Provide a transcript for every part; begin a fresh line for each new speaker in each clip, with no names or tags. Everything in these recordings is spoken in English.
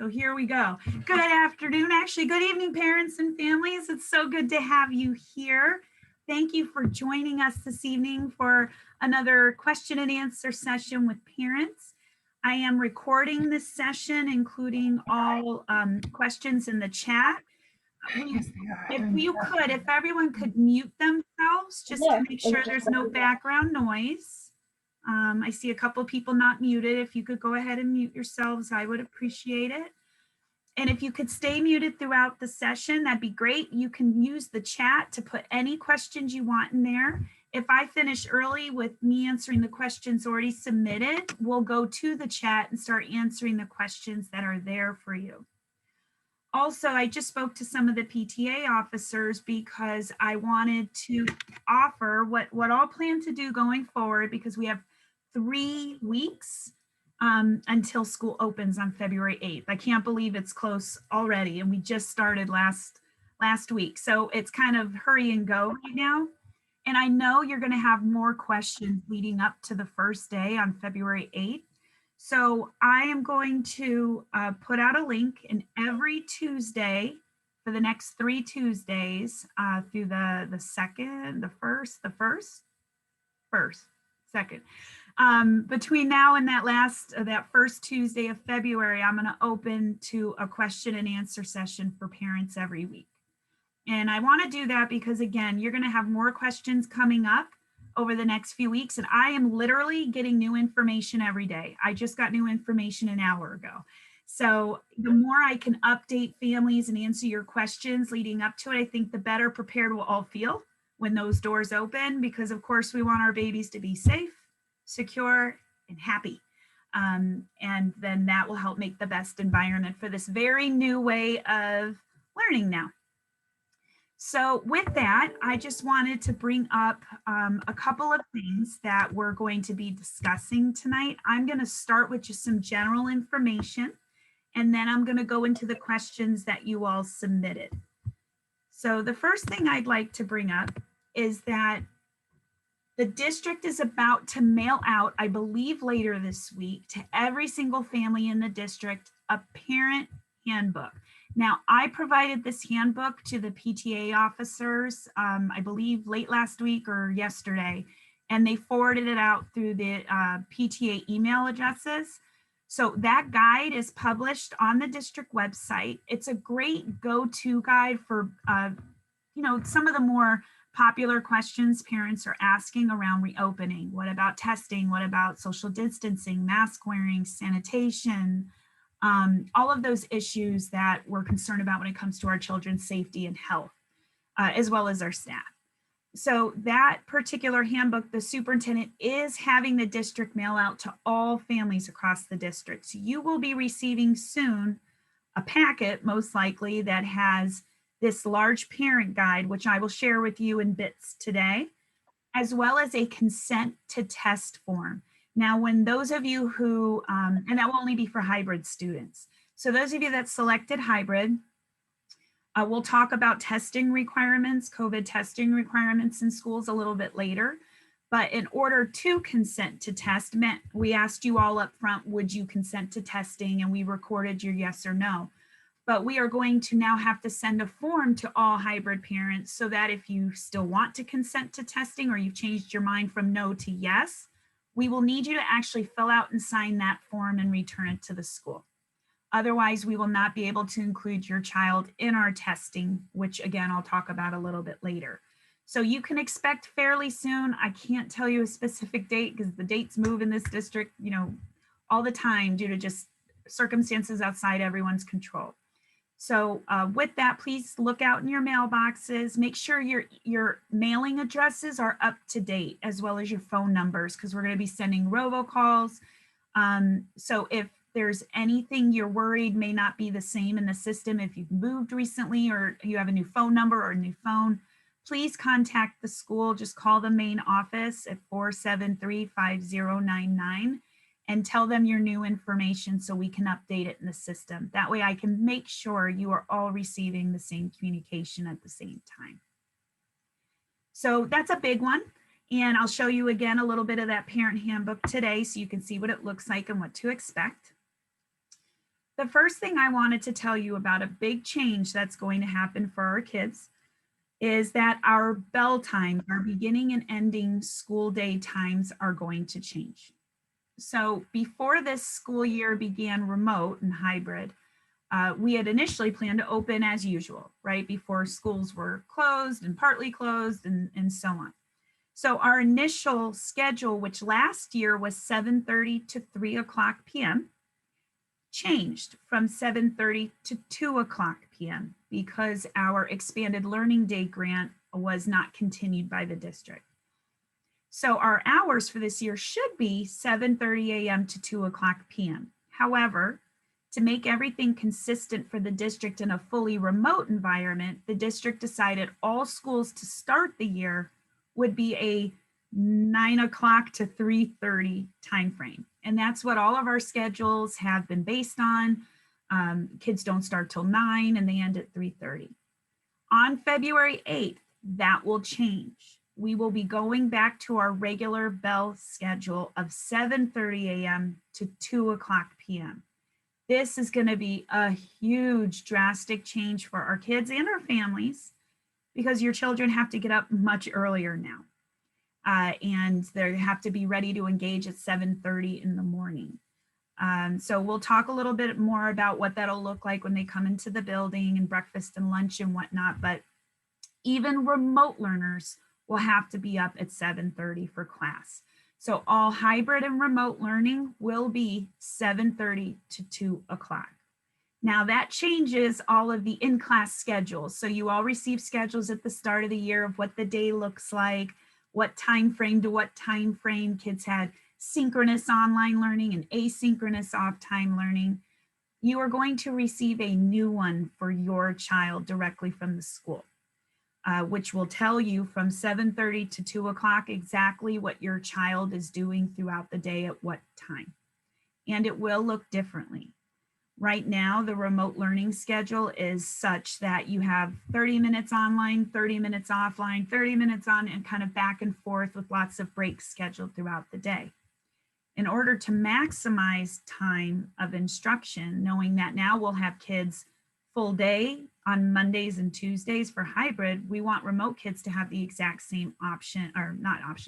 So here we go. Good afternoon, actually, good evening, parents and families. It's so good to have you here. Thank you for joining us this evening for another question and answer session with parents. I am recording this session, including all questions in the chat. If everyone could mute themselves just to make sure there's no background noise. I see a couple people not muted. If you could go ahead and mute yourselves, I would appreciate it. And if you could stay muted throughout the session, that'd be great. You can use the chat to put any questions you want in there. If I finish early with me answering the questions already submitted, we'll go to the chat and start answering the questions that are there for you. Also, I just spoke to some of the PTA officers because I wanted to offer what I'll plan to do going forward, because we have 3 weeks until school opens on February 8th. I can't believe it's close already, and we just started last week. So it's kind of hurry and go right now. And I know you're going to have more questions leading up to the first day on February 8th. So I am going to put out a link in every Tuesday for the next 3 Tuesdays through the second, the first, second. Between now and that first Tuesday of February, I'm going to open to a question and answer session for parents every week. And I want to do that because, again, you're going to have more questions coming up over the next few weeks. And I am literally getting new information every day. I just got new information an hour ago. So the more I can update families and answer your questions leading up to it, I think the better prepared we'll all feel when those doors open, because of course we want our babies to be safe, secure, and happy. And then that will help make the best environment for this very new way of learning now. So with that, I just wanted to bring up a couple of things that we're going to be discussing tonight. I'm going to start with just some general information, and then I'm going to go into the questions that you all submitted. So the first thing I'd like to bring up is that the district is about to mail out, I believe later this week, to every single family in the district, a parent handbook. Now, I provided this handbook to the PTA officers, I believe late last week or yesterday, and they forwarded it out through the PTA email addresses. So that guide is published on the district website. It's a great go-to guide for, some of the more popular questions parents are asking around reopening. What about testing? What about social distancing, mask wearing, sanitation? All of those issues that we're concerned about when it comes to our children's safety and health, as well as our staff. So that particular handbook, the superintendent is having the district mail out to all families across the district. So you will be receiving soon a packet, most likely, that has this large parent guide, which I will share with you in bits today, as well as a consent to test form. Now, when those of you who, and that will only be for hybrid students. So those of you that selected hybrid, we'll talk about testing requirements, COVID testing requirements in schools a little bit later. But in order to consent to test, we asked you all up front, would you consent to testing? And we recorded your yes or no. But we are going to now have to send a form to all hybrid parents so that if you still want to consent to testing or you've changed your mind from no to yes, we will need you to actually fill out and sign that form and return it to the school. Otherwise, we will not be able to include your child in our testing, which again, I'll talk about a little bit later. So you can expect fairly soon. I can't tell you a specific date because the dates move in this district, all the time due to just circumstances outside everyone's control. So with that, please look out in your mailboxes. Make sure your mailing addresses are up to date, as well as your phone numbers, because we're going to be sending robocalls. So if there's anything you're worried may not be the same in the system, if you've moved recently or you have a new phone number or a new phone, please contact the school. Just call the main office at 473-5099. and tell them your new information so we can update it in the system. That way I can make sure you are all receiving the same communication at the same time. So that's a big one. And I'll show you again a little bit of that parent handbook today so you can see what it looks like and what to expect. The first thing I wanted to tell you about a big change that's going to happen for our kids is that our bell time, our beginning and ending school day times are going to change. So before this school year began remote and hybrid, we had initially planned to open as usual, right? Before schools were closed and partly closed and so on. So our initial schedule, which last year was 7:30 to 3 o'clock p.m., changed from 7:30 to 2 o'clock p.m. because our expanded learning day grant was not continued by the district. So our hours for this year should be 7:30 a.m. to 2 o'clock p.m. However, to make everything consistent for the district in a fully remote environment, the district decided all schools to start the year would be a 9 o'clock to 3:30 timeframe. And that's what all of our schedules have been based on. Kids don't start till 9 and they end at 3:30. On February 8th, that will change. We will be going back to our regular bell schedule of 7:30 a.m. to 2 o'clock p.m. This is going to be a huge, drastic change for our kids and our families because your children have to get up much earlier now. And they have to be ready to engage at 7:30 in the morning. So we'll talk a little bit more about what that'll look like when they come into the building and breakfast and lunch and whatnot. But even remote learners will have to be up at 7:30 for class. So all hybrid and remote learning will be 7:30 to 2 o'clock. Now that changes all of the in-class schedules. So you all receive schedules at the start of the year of what the day looks like, what time frame to what time frame kids had synchronous online learning and asynchronous off-time learning. You are going to receive a new one for your child directly from the school. Which will tell you from 7:30 to 2 o'clock exactly what your child is doing throughout the day at what time. And it will look differently. Right now, the remote learning schedule is such that you have 30 minutes online, 30 minutes offline, 30 minutes on, and kind of back and forth with lots of breaks scheduled throughout the day. In order to maximize time of instruction, knowing that now we'll have kids full day on Mondays and Tuesdays for hybrid, we want remote kids to have the exact same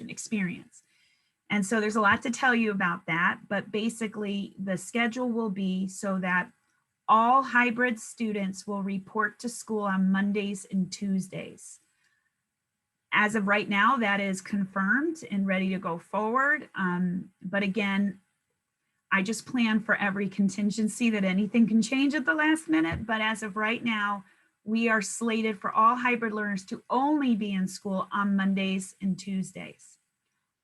experience. And so there's a lot to tell you about that, but basically the schedule will be so that all hybrid students will report to school on Mondays and Tuesdays. As of right now, that is confirmed and ready to go forward. But again, I just plan for every contingency that anything can change at the last minute. But as of right now, we are slated for all hybrid learners to only be in school on Mondays and Tuesdays.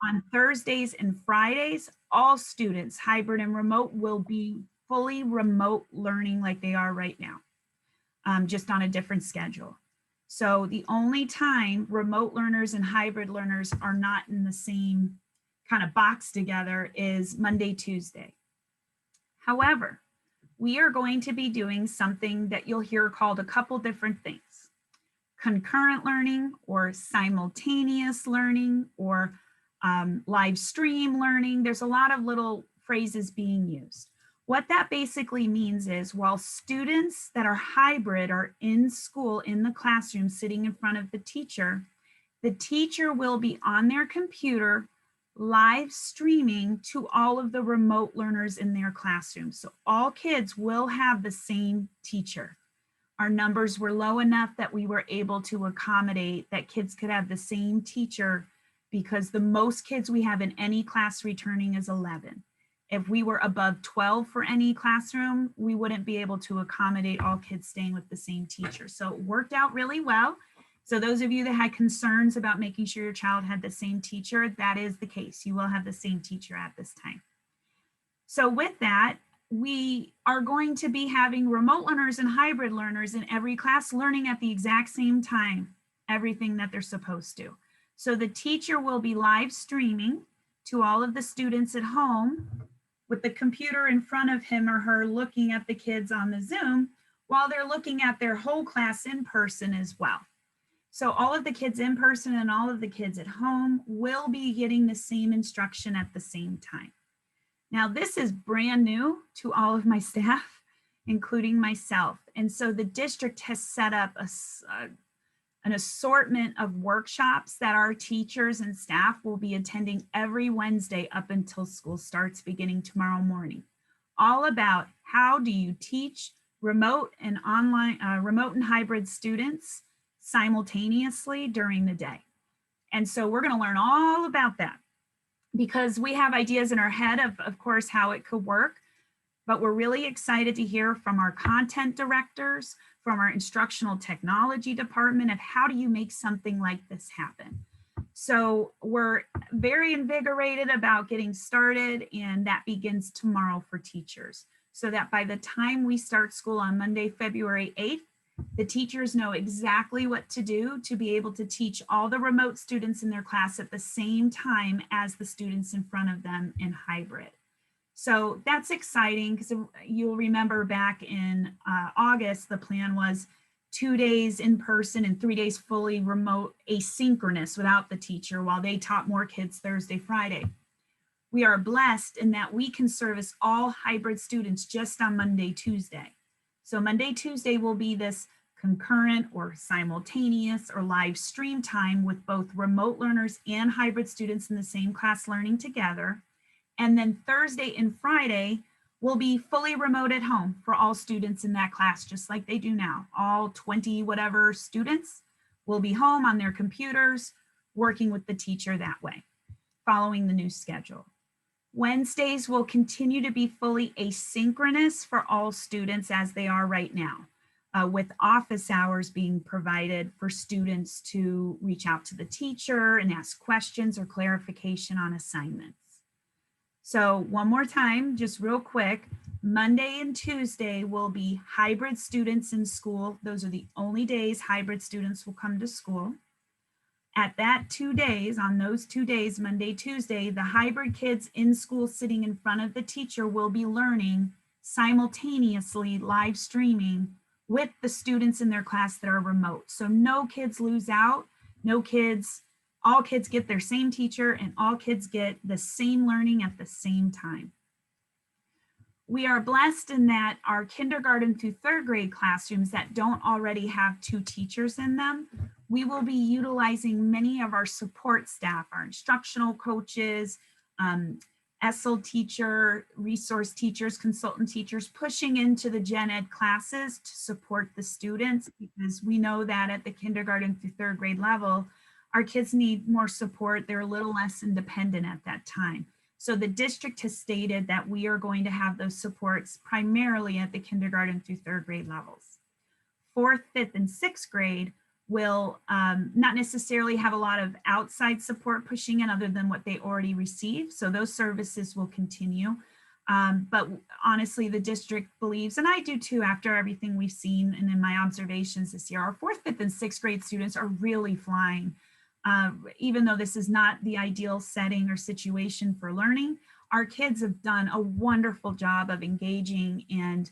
On Thursdays and Fridays, all students, hybrid and remote, will be fully remote learning like they are right now, just on a different schedule. So the only time remote learners and hybrid learners are not in the same kind of box together is Monday, Tuesday. However, we are going to be doing something that you'll hear called a couple different things. Concurrent learning or simultaneous learning or live stream learning. There's a lot of little phrases being used. What that basically means is while students that are hybrid are in school, in the classroom, sitting in front of the teacher will be on their computer live streaming to all of the remote learners in their classroom. So all kids will have the same teacher. Our numbers were low enough that we were able to accommodate that kids could have the same teacher because the most kids we have in any class returning is 11. If we were above 12 for any classroom, we wouldn't be able to accommodate all kids staying with the same teacher. So it worked out really well. So those of you that had concerns about making sure your child had the same teacher, that is the case. You will have the same teacher at this time. So with that, we are going to be having remote learners and hybrid learners in every class learning at the exact same time, everything that they're supposed to. So the teacher will be live streaming to all of the students at home with the computer in front of him or her looking at the kids on the Zoom while they're looking at their whole class in person as well. So all of the kids in person and all of the kids at home will be getting the same instruction at the same time. Now this is brand new to all of my staff including myself. And so the district has set up an assortment of workshops that our teachers and staff will be attending every Wednesday up until school starts beginning tomorrow morning, all about how do you teach remote and online, remote and hybrid students simultaneously during the day. And so we're going to learn all about that because we have ideas in our head of course, how it could work. But we're really excited to hear from our content directors, from our instructional technology department of how do you make something like this happen. So we're very invigorated about getting started, and that begins tomorrow for teachers. So that by the time we start school on Monday, February 8th, the teachers know exactly what to do to be able to teach all the remote students in their class at the same time as the students in front of them in hybrid. So that's exciting because you'll remember back in August, the plan was 2 days in person and 3 days fully remote asynchronous without the teacher while they taught more kids Thursday, Friday. We are blessed in that we can service all hybrid students just on Monday, Tuesday. So Monday, Tuesday will be this concurrent or simultaneous or live stream time with both remote learners and hybrid students in the same class learning together. And then Thursday and Friday will be fully remote at home for all students in that class, just like they do now. All 20 whatever students will be home on their computers, working with the teacher that way, following the new schedule. Wednesdays will continue to be fully asynchronous for all students as they are right now, with office hours being provided for students to reach out to the teacher and ask questions or clarification on assignments. So one more time, just real quick, Monday and Tuesday will be hybrid students in school. Those are the only days hybrid students will come to school. At that 2 days, on those 2 days, Monday, Tuesday, the hybrid kids in school sitting in front of the teacher will be learning simultaneously live streaming with the students in their class that are remote. So no kids lose out, all kids get their same teacher and all kids get the same learning at the same time. We are blessed in that our kindergarten through third grade classrooms that don't already have 2 teachers in them, we will be utilizing many of our support staff, our instructional coaches, ESL teacher, resource teachers, consultant teachers, pushing into the gen ed classes to support the students, because we know that at the kindergarten through third grade level, our kids need more support. They're a little less independent at that time. So the district has stated that we are going to have those supports primarily at the kindergarten through third grade levels. 4th, 5th, and 6th grade will not necessarily have a lot of outside support pushing in other than what they already receive. So those services will continue. But honestly, the district believes, and I do too, after everything we've seen and in my observations this year, our 4th, 5th, and 6th grade students are really flying. Even though this is not the ideal setting or situation for learning, our kids have done a wonderful job of engaging and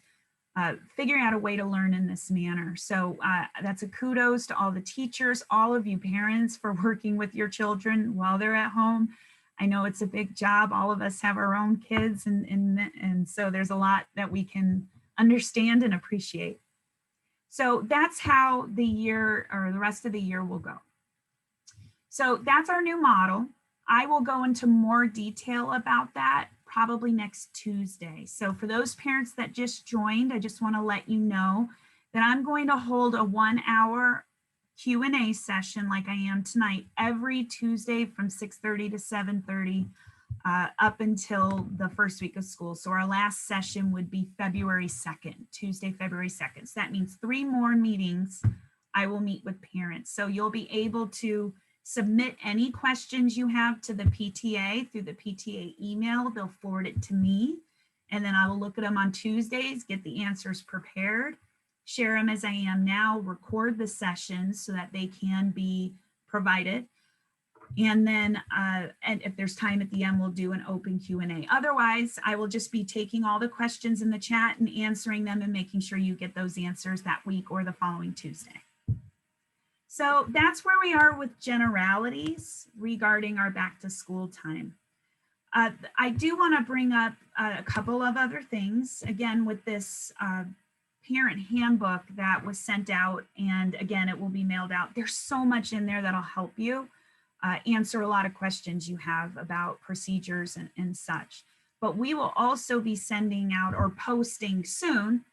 figuring out a way to learn in this manner. So that's a kudos to all the teachers, all of you parents for working with your children while they're at home. I know it's a big job. All of us have our own kids, and so there's a lot that we can understand and appreciate. So that's how the year or the rest of the year will go. So that's our new model. I will go into more detail about that probably next Tuesday. So for those parents that just joined, I just want to let you know that I'm going to hold a 1-hour Q&A session like I am tonight every Tuesday from 6:30 to 7:30 up until the first week of school. So our last session would be February 2nd, Tuesday, February 2nd. So that means 3 more meetings I will meet with parents. So you'll be able to submit any questions you have to the PTA through the PTA email. They'll forward it to me, and then I will look at them on Tuesdays, get the answers prepared, share them as I am now, record the sessions so that they can be provided. And then, and if there's time at the end, we'll do an open Q&A. Otherwise, I will just be taking all the questions in the chat and answering them and making sure you get those answers that week or the following Tuesday. So that's where we are with generalities regarding our back to school time. I do want to bring up a couple of other things. Again, with this parent handbook that was sent out, and again, it will be mailed out. There's so much in there that'll help you answer a lot of questions you have about procedures and such. But we will also be sending out or posting soon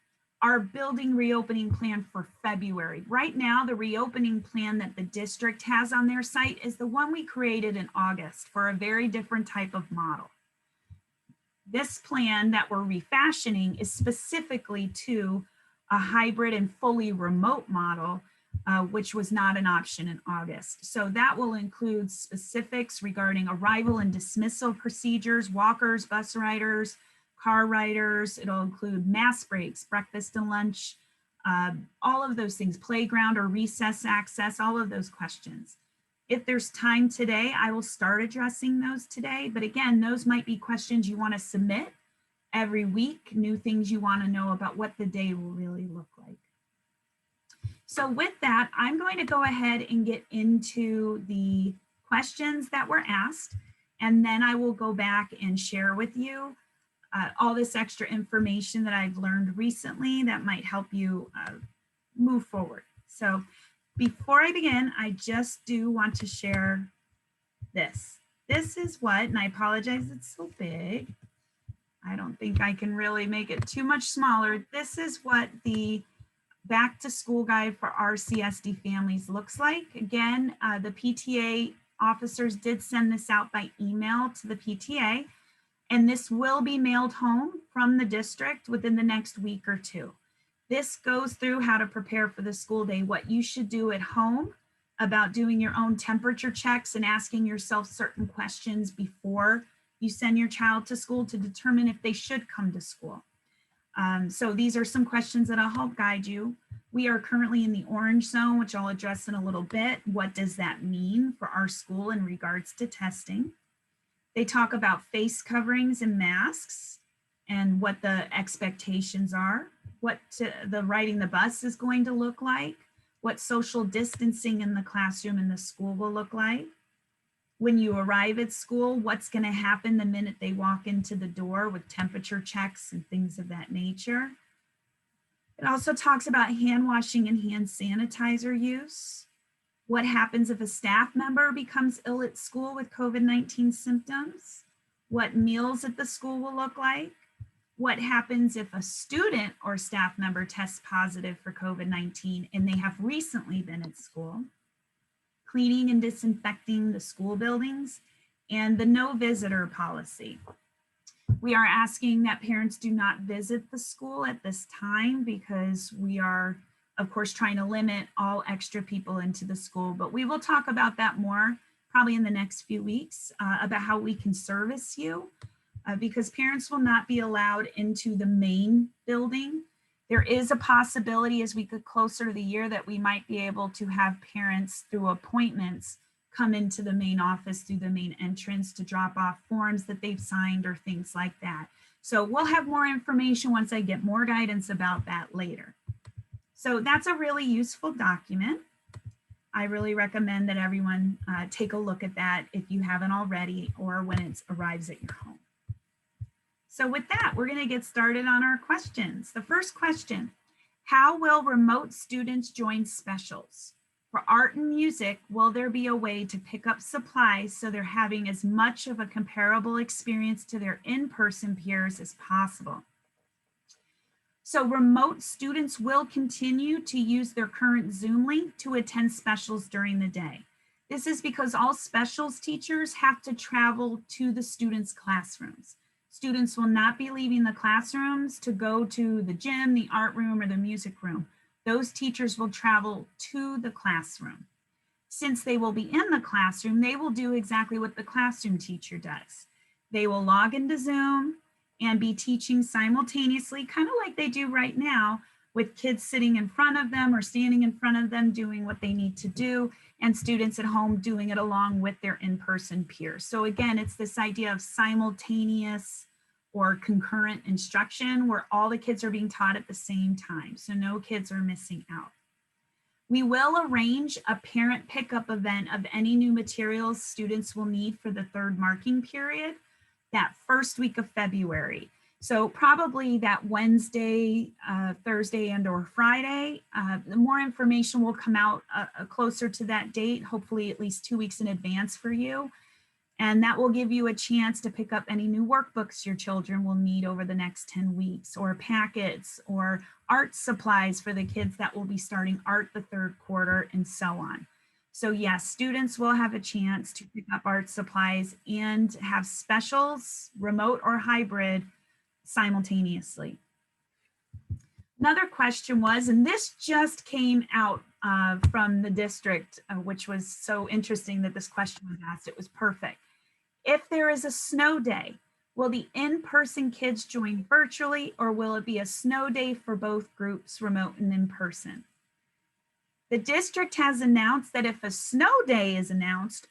our building reopening plan for February. Right now, the reopening plan that the district has on their site is the one we created in August for a very different type of model. This plan that we're refashioning is specifically to a hybrid and fully remote model, which was not an option in August. So that will include specifics regarding arrival and dismissal procedures, walkers, bus riders, car riders. It'll include mass breaks, breakfast and lunch, all of those things, playground or recess access, all of those questions. If there's time today, I will start addressing those today. But again, those might be questions you want to submit every week, new things you want to know about what the day will really look like. So with that, I'm going to go ahead and get into the questions that were asked, and then I will go back and share with you all this extra information that I've learned recently that might help you move forward. So before I begin, I just do want to share this. This is what, and I apologize, it's so big. I don't think I can really make it too much smaller. This is what the back to school guide for RCSD families looks like. Again, the PTA officers did send this out by email to the PTA, and this will be mailed home from the district within the next week or two. This goes through how to prepare for the school day, what you should do at home about doing your own temperature checks and asking yourself certain questions before you send your child to school to determine if they should come to school. So these are some questions that'll help guide you. We are currently in the orange zone, which I'll address in a little bit. What does that mean for our school in regards to testing? They talk about face coverings and masks and what the expectations are, what the riding the bus is going to look like, what social distancing in the classroom and the school will look like. When you arrive at school, what's going to happen the minute they walk into the door with temperature checks and things of that nature. It also talks about hand washing and hand sanitizer use. What happens if a staff member becomes ill at school with COVID-19 symptoms? What meals at the school will look like? What happens if a student or staff member tests positive for COVID-19 and they have recently been at school? Cleaning and disinfecting the school buildings, and the no visitor policy. We are asking that parents do not visit the school at this time because we are, of course, trying to limit all extra people into the school, but we will talk about that more probably in the next few weeks about how we can service you because parents will not be allowed into the main building. There is a possibility as we get closer to the year that we might be able to have parents through appointments come into the main office through the main entrance to drop off forms that they've signed or things like that. So we'll have more information once I get more guidance about that later. So that's a really useful document. I really recommend that everyone take a look at that if you haven't already or when it arrives at your home. So with that, we're going to get started on our questions. The first question, how will remote students join specials? For art and music, will there be a way to pick up supplies so they're having as much of a comparable experience to their in-person peers as possible? So remote students will continue to use their current Zoom link to attend specials during the day. This is because all specials teachers have to travel to the students' classrooms. Students will not be leaving the classrooms to go to the gym, the art room, or the music room. Those teachers will travel to the classroom. Since they will be in the classroom, they will do exactly what the classroom teacher does. They will log into Zoom and be teaching simultaneously, kind of like they do right now, with kids sitting in front of them or standing in front of them doing what they need to do, and students at home doing it along with their in-person peers. So again, it's this idea of simultaneous or concurrent instruction where all the kids are being taught at the same time, so no kids are missing out. We will arrange a parent pickup event of any new materials students will need for the third marking period that first week of February. So probably that Wednesday, Thursday, and or Friday. The more information will come out closer to that date, hopefully at least 2 weeks in advance for you. And that will give you a chance to pick up any new workbooks your children will need over the next 10 weeks, or packets, or art supplies for the kids that will be starting art the third quarter, and so on. So yes, students will have a chance to pick up art supplies and have specials, remote or hybrid, simultaneously. Another question was, and this just came out from the district, which was so interesting that this question was asked. It was perfect. If there is a snow day, will the in-person kids join virtually, or will it be a snow day for both groups, remote and in person? The district has announced that if a snow day is announced,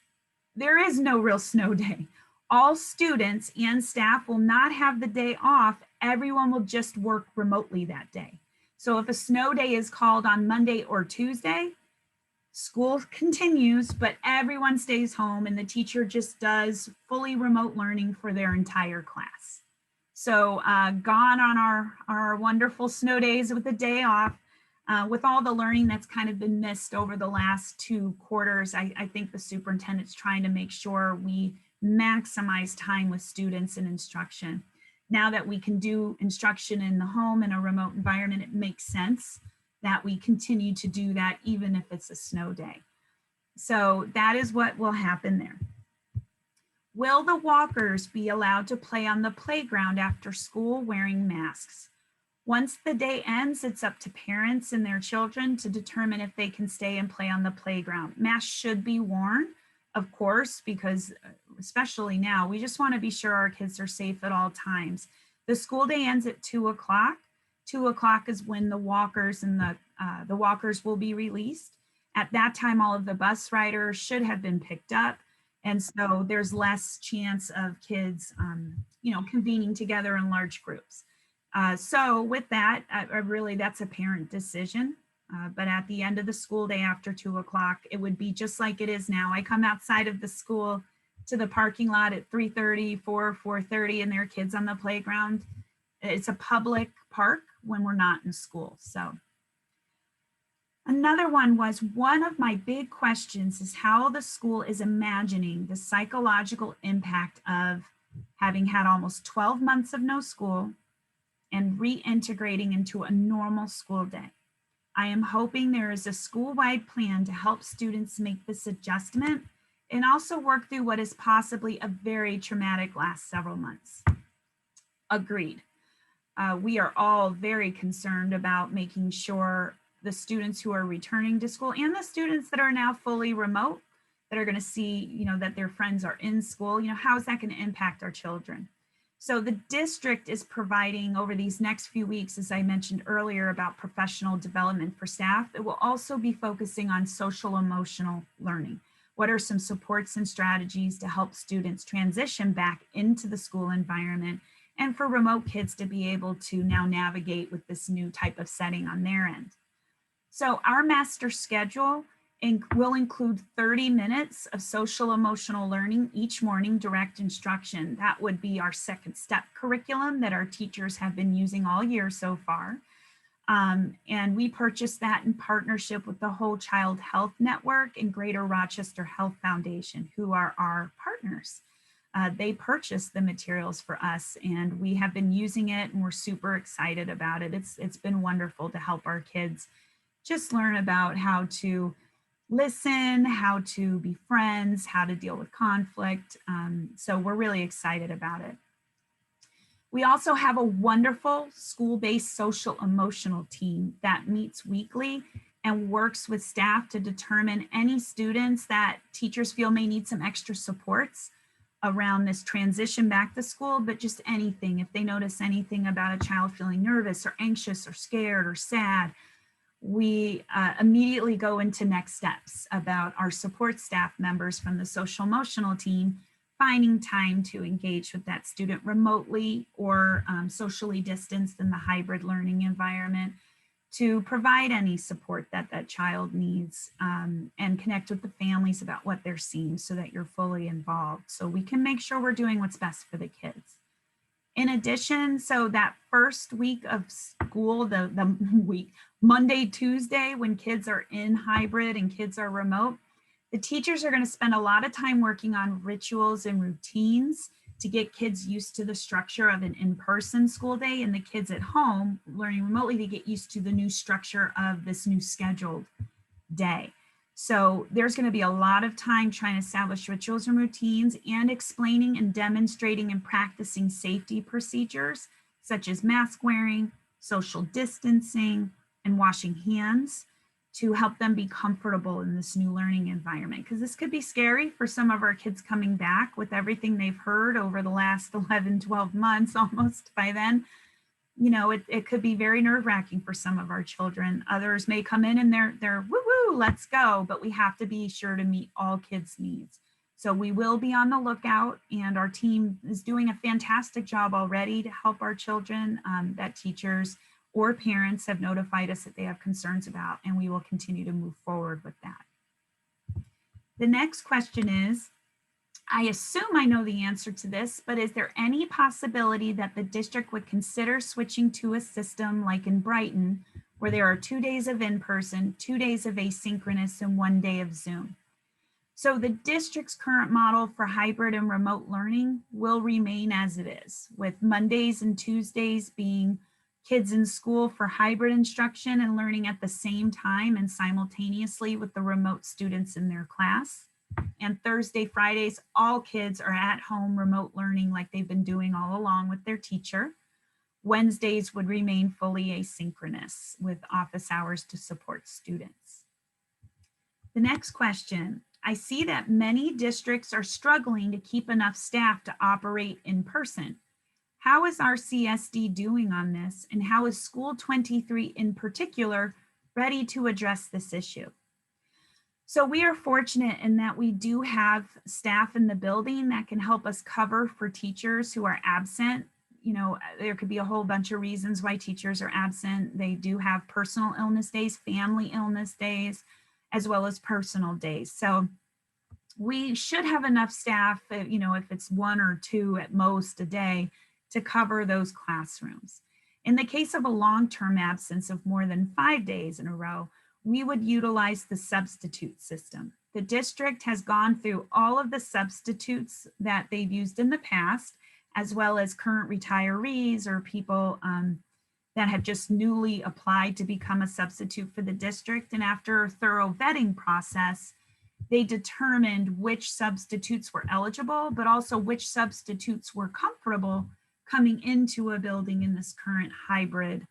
there is no real snow day. All students and staff will not have the day off. Everyone will just work remotely that day. So if a snow day is called on Monday or Tuesday, school continues, but everyone stays home and the teacher just does fully remote learning for their entire class. So gone on our wonderful snow days with the day off. With all the learning that's kind of been missed over the last 2 quarters, I think the superintendent's trying to make sure we maximize time with students and instruction. Now that we can do instruction in the home in a remote environment, it makes sense that we continue to do that even if it's a snow day. So that is what will happen there. Will the walkers be allowed to play on the playground after school wearing masks? Once the day ends, it's up to parents and their children to determine if they can stay and play on the playground. Masks should be worn, of course, because especially now, we just want to be sure our kids are safe at all times. The school day ends at 2 o'clock. 2 o'clock is when the walkers and the walkers will be released. At that time, all of the bus riders should have been picked up. And so there's less chance of kids, convening together in large groups. So with that, really that's a parent decision. But at the end of the school day after 2 o'clock, it would be just like it is now. I come outside of the school to the parking lot at 3:30, 4:30, and there are kids on the playground. It's a public park when we're not in school. So another one was, one of my big questions is how the school is imagining the psychological impact of having had almost 12 months of no school and reintegrating into a normal school day. I am hoping there is a school-wide plan to help students make this adjustment and also work through what is possibly a very traumatic last several months. Agreed. We are all very concerned about making sure the students who are returning to school and the students that are now fully remote, that are going to see, that their friends are in school, how is that going to impact our children? So the district is providing over these next few weeks, as I mentioned earlier, about professional development for staff. It will also be focusing on social emotional learning. What are some supports and strategies to help students transition back into the school environment, and for remote kids to be able to now navigate with this new type of setting on their end? So our master schedule will include 30 minutes of social emotional learning each morning, direct instruction. That would be our second step curriculum that our teachers have been using all year so far. And we purchased that in partnership with the Whole Child Health Network and Greater Rochester Health Foundation, who are our partners. They purchased the materials for us, and we have been using it, and we're super excited about it. It's been wonderful to help our kids just learn about how to listen, how to be friends, how to deal with conflict. So we're really excited about it. We also have a wonderful school-based social emotional team that meets weekly and works with staff to determine any students that teachers feel may need some extra supports around this transition back to school, but just anything. If they notice anything about a child feeling nervous or anxious or scared or sad, we immediately go into next steps about our support staff members from the social emotional team finding time to engage with that student remotely or socially distanced in the hybrid learning environment to provide any support that that child needs, and connect with the families about what they're seeing so that you're fully involved, so we can make sure we're doing what's best for the kids. In addition, so that first week of school, the week, Monday, Tuesday, when kids are in hybrid and kids are remote, the teachers are going to spend a lot of time working on rituals and routines to get kids used to the structure of an in-person school day, and the kids at home learning remotely to get used to the new structure of this new scheduled day. So there's going to be a lot of time trying to establish rituals and routines and explaining and demonstrating and practicing safety procedures such as mask wearing, social distancing, and washing hands to help them be comfortable in this new learning environment. Because this could be scary for some of our kids coming back with everything they've heard over the last 11, 12 months almost by then. You know, it could be very nerve-wracking for some of our children. Others may come in and they're woo-woo, let's go, but we have to be sure to meet all kids' needs. So we will be on the lookout, and our team is doing a fantastic job already to help our children that teachers or parents have notified us that they have concerns about, and we will continue to move forward with that. The next question is, I assume I know the answer to this, but is there any possibility that the district would consider switching to a system like in Brighton, where there are 2 days of in-person, 2 days of asynchronous, and 1 day of Zoom? So the district's current model for hybrid and remote learning will remain as it is, with Mondays and Tuesdays being kids in school for hybrid instruction and learning at the same time and simultaneously with the remote students in their class. And Thursday, Fridays, all kids are at home remote learning like they've been doing all along with their teacher. Wednesdays would remain fully asynchronous with office hours to support students. The next question, I see that many districts are struggling to keep enough staff to operate in person. How is our CSD doing on this, and how is School 23 in particular ready to address this issue? So we are fortunate in that we do have staff in the building that can help us cover for teachers who are absent. You know, there could be a whole bunch of reasons why teachers are absent. They do have personal illness days, family illness days, as well as personal days. So we should have enough staff, you know, if it's 1 or 2 at most a day, to cover those classrooms. In the case of a long-term absence of more than 5 days in a row, we would utilize the substitute system. The district has gone through all of the substitutes that they've used in the past, as well as current retirees or people that have just newly applied to become a substitute for the district. And after a thorough vetting process, they determined which substitutes were eligible, but also which substitutes were comfortable coming into a building in this current hybrid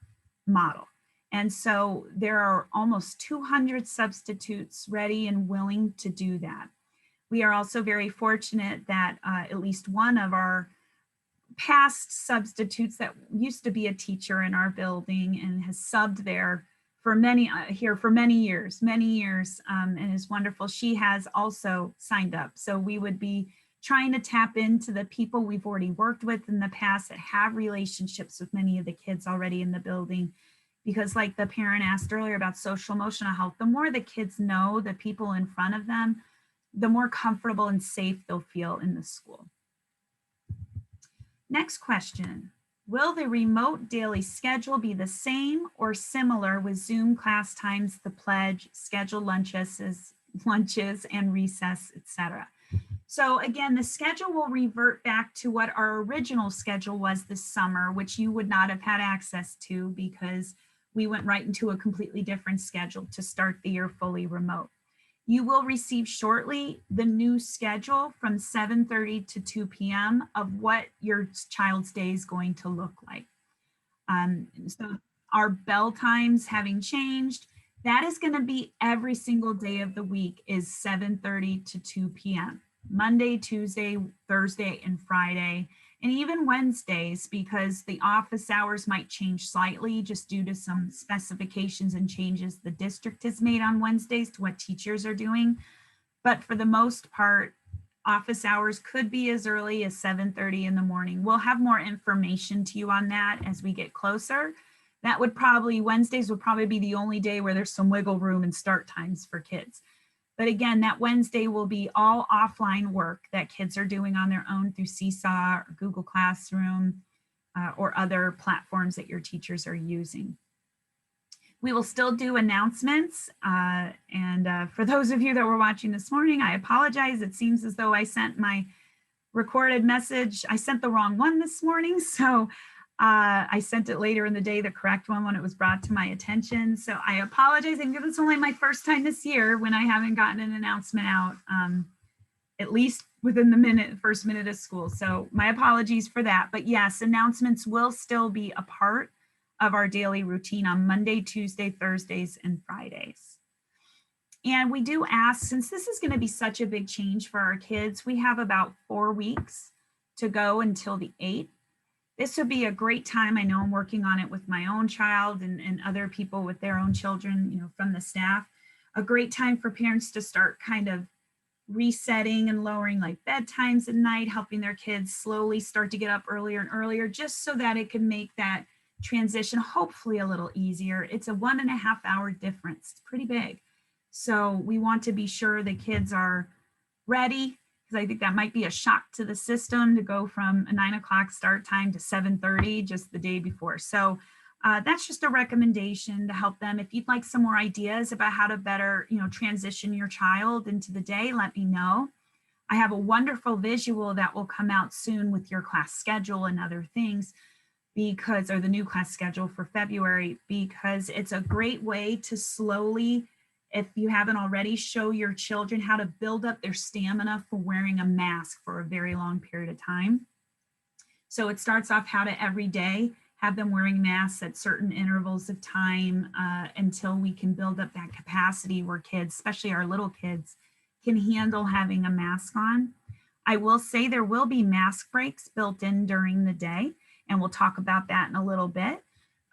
model. And so there are almost 200 substitutes ready and willing to do that. We are also very fortunate that at least one of our past substitutes that used to be a teacher in our building and has subbed there for many years, and is wonderful. She has also signed up. So we would be trying to tap into the people we've already worked with in the past that have relationships with many of the kids already in the building. Because like the parent asked earlier about social emotional health, the more the kids know the people in front of them, the more comfortable and safe they'll feel in the school. Next question, will the remote daily schedule be the same or similar with Zoom class times, the pledge, scheduled lunches and recess, etc.? So again, the schedule will revert back to what our original schedule was this summer, which you would not have had access to because we went right into a completely different schedule to start the year fully remote. You will receive shortly the new schedule from 7:30 to 2 p.m. of what your child's day is going to look like. So our bell times having changed, that is going to be every single day of the week is 7:30 to 2 p.m. Monday, Tuesday, Thursday, and Friday, and even Wednesdays, because the office hours might change slightly just due to some specifications and changes the district has made on Wednesdays to what teachers are doing. But for the most part, office hours could be as early as 7:30 in the morning. We'll have more information to you on that as we get closer. That would probably, Wednesdays would probably be the only day where there's some wiggle room in start times for kids. But again, that Wednesday will be all offline work that kids are doing on their own through Seesaw or Google Classroom. or other platforms that your teachers are using. We will still do announcements. And for those of you that were watching this morning, I apologize. It seems as though I sent my recorded message. I sent the wrong one this morning. So I sent it later in the day, the correct one, when it was brought to my attention. So I apologize. I think it's only my first time this year when I haven't gotten an announcement out, at least within the first minute of school. So my apologies for that. But yes, announcements will still be a part of our daily routine on Monday, Tuesday, Thursdays, and Fridays. And we do ask, since this is going to be such a big change for our kids, we have about 4 weeks to go until the 8th. This would be a great time. I know I'm working on it with my own child and other people with their own children, you know, from the staff. A great time for parents to start kind of resetting and lowering like bedtimes at night, helping their kids slowly start to get up earlier and earlier, just so that it can make that transition hopefully a little easier. It's a 1.5 hour difference. It's pretty big. So we want to be sure the kids are ready, because I think that might be a shock to the system to go from a 9 o'clock start time to 7:30 just the day before. So that's just a recommendation to help them. If you'd like some more ideas about how to better, you know, transition your child into the day, let me know. I have a wonderful visual that will come out soon with your class schedule and other things, because, or the new class schedule for February, because it's a great way to slowly, if you haven't already, show your children how to build up their stamina for wearing a mask for a very long period of time. So it starts off how to every day have them wearing masks at certain intervals of time until we can build up that capacity where kids, especially our little kids, can handle having a mask on. I will say there will be mask breaks built in during the day, and we'll talk about that in a little bit.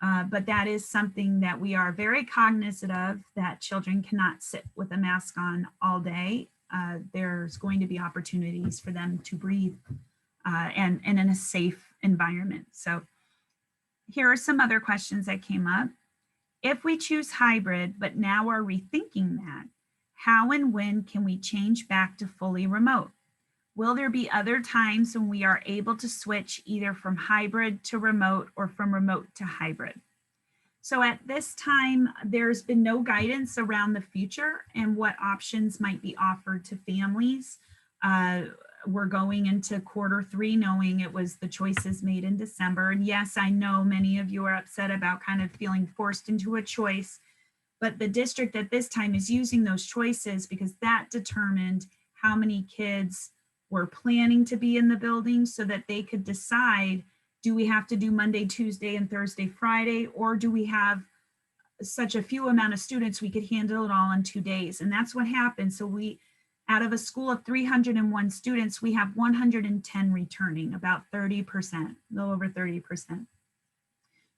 But that is something that we are very cognizant of, that children cannot sit with a mask on all day. There's going to be opportunities for them to breathe and in a safe environment. So here are some other questions that came up. If we choose hybrid, but now are rethinking that, how and when can we change back to fully remote? Will there be other times when we are able to switch either from hybrid to remote or from remote to hybrid? So at this time, there's been no guidance around the future and what options might be offered to families. We're going into Q3 knowing it was the choices made in December. And yes, I know many of you are upset about kind of feeling forced into a choice, but the district at this time is using those choices because that determined how many kids were planning to be in the building, so that they could decide, do we have to do Monday, Tuesday, and Thursday, Friday, or do we have such a few amount of students we could handle it all in 2 days? And that's what happened. So we, out of a school of 301 students, we have 110 returning, about 30%, a little over 30%.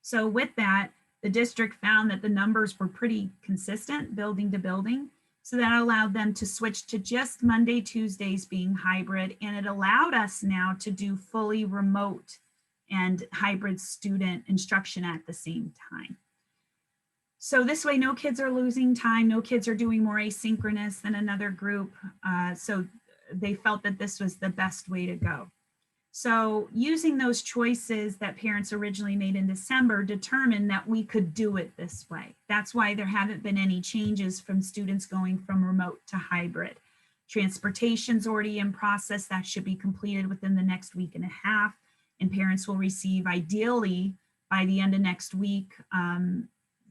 So with that, the district found that the numbers were pretty consistent building to building. So that allowed them to switch to just Monday, Tuesdays being hybrid. And it allowed us now to do fully remote and hybrid student instruction at the same time. So this way, no kids are losing time. No kids are doing more asynchronous than another group. So they felt that this was the best way to go. So using those choices that parents originally made in December determined that we could do it this way. That's why there haven't been any changes from students going from remote to hybrid. Transportation's already in process. That should be completed within the next week and a half. And parents will receive, ideally, by the end of next week,